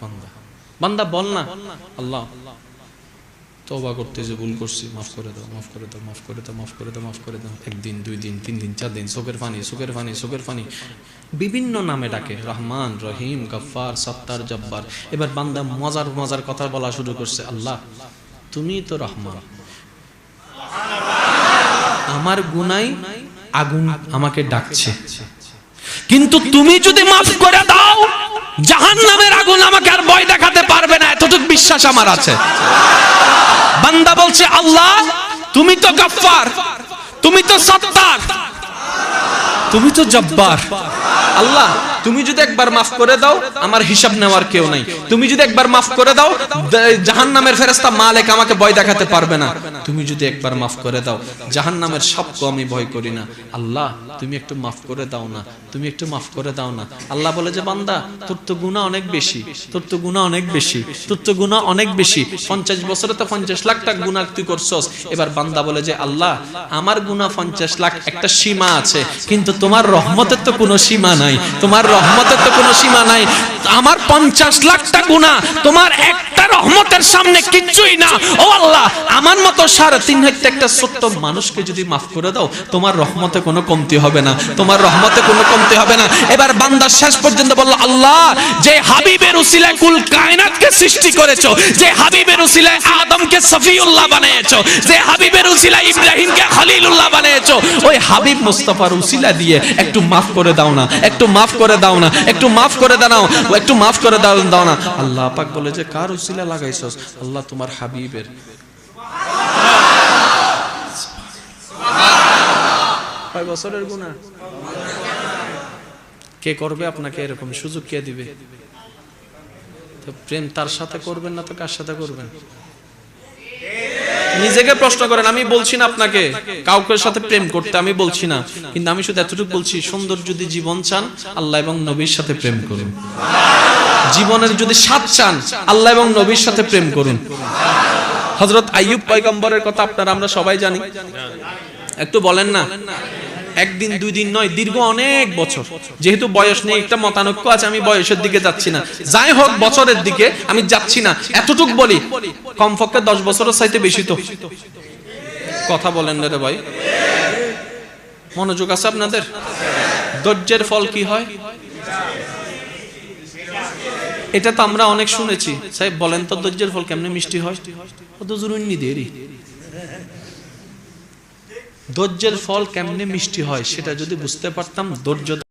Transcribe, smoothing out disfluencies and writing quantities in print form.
বান্দা, বান্দা বল না আল্লাহ তওবা করতে যে ভুল করছি, মাফ করে দাও, মাফ করে দাও, মাফ করে দাও, মাফ করে দাও, মাফ করে দাও। একদিন, 2 দিন, 3 দিন, 4 দিন, চোখের পানি, চোখের পানি, চোখের পানি, বিভিন্ন নামে ডাকে, রহমান, রহিম, গফফার, সত্তার, জব্বার। এবার বান্দা মজার মজার কথা বলা শুরু করছে, আল্লাহ তুমি তো রহমান, আমার গুনাই আগুন আমাকে ডাকছে, কিন্তু তুমি যদি মাফ করে দাও জাহান্নামের আগুন আমাকে আর ভয় দেখাতে পারবে না, এতটুকু বিশ্বাস আমার আছে। বান্দা বলছে আল্লাহ তুমি তো গফফার, তুমি তো সত্তার, তুমি তো জব্বার, আল্লাহ তুমি যদি একবার মাফ করে দাও আমার হিসাব নেওয়ার কেউ নাই, তুমি যদি একবার মাফ করে দাও জাহান্নামের ফেরেশতা মালিক আমাকে ভয় দেখাতে পারবে না, তুমি যদি একবার মাফ করে দাও জাহান্নামের সবকে আমি ভয় করি না, আল্লাহ তুমি একটু মাফ করে দাও না, তুমি একটু মাফ করে দাও না। আল্লাহ বলে যে বান্দা তোর তো গুনাহ অনেক বেশি, তোর তো গুনাহ অনেক বেশি, তোর তো গুনাহ অনেক বেশি, 50 বছরে তো 50 লাখ টাকা গুনাহ তুই করছস। এবার বান্দা বলে যে আল্লাহ আমার গুনাহ 50 লাখ, একটা সীমা আছে, কিন্তু তোমার রহমতের তো কোনো সীমা নাই, তোমার রহমতের তো কোনো সীমা নাই। আমার 50 লাখটা গুনাহ তোমার একটা রহমতের সামনে কিচ্ছুই না। ও আল্লাহ আমার মতো 3.5 হাজার একটা ছোট্ট মানুষকে যদি মাফ করে দাও তোমার রহমতে কোনো কমতি হবে না, তোমার রহমতে কোনো কমতি হবে না। এবার বান্দা শেষ পর্যন্ত বলল আল্লাহ যে হাবিবের উসিলায় কুল কায়নাতকে সৃষ্টি করেছো, যে হাবিবের উসিলায় আদমকে সফিউল্লাহ বানিয়েছো, যে হাবিবের উসিলায় ইব্রাহিমকে খলিলুল্লাহ বানিয়েছো, ওই হাবিব মুস্তাফার উসিলা দিয়ে একটু মাফ করে দাও না, একটু মাফ করে দাও না, একটু মাফ করে দাও, একটু মাফ করে দাও না। আল্লাহ পাক বলে যে কার উসিলা লাগাইছস? আল্লাহ তোমার হাবিবের। কয় বছরের গুনাহ? কে করবে আপনাকে এরকম সুযোগ? কে দিবে? তো প্রেম তার সাথে করবেন না তো কার সাথে করবেন? নিজেকে প্রশ্ন করেন। আমি বলছি না আপনাকে কাউকে সাথে প্রেম করতে, আমি বলছি না, কিন্তু আমি শুধু এতটুকু বলছি সুন্দর যদি জীবন চান আল্লাহ এবং নবীর সাথে প্রেম করুন। জীবনের যদি স্বাদ চান আল্লাহ এবং নবীর সাথে প্রেম করুন। হযরত আইয়ুব পয়গম্বরের কথা আপনারা আমরা সবাই জানি, একটু বলেন না। 1 দিন 2 দিন নয়, দীর্ঘ অনেক বছর। যেহেতু বয়স নেই একটা মতানৈক্য আছে, আমি বয়সের দিকে যাচ্ছি না, যাই হোক বছরের দিকে আমি যাচ্ছি না, এতটুক বলি কমপক্ষে 10 বছরের চাইতে বেশি। তো কথা বলেন রে ভাই, মনোযোগ আছে আপনাদের? ধৈর্যের ফল কি হয় এটা তো আমরা অনেক শুনেছি। সাহেব বলেন তো ধৈর্যের ফল কেমনে মিষ্টি হয়? কত জরুরি দেরি, ধৈর্যের ফল কেমনে মিষ্টি হয় সেটা যদি বুঝতে পারতাম, ধৈর্য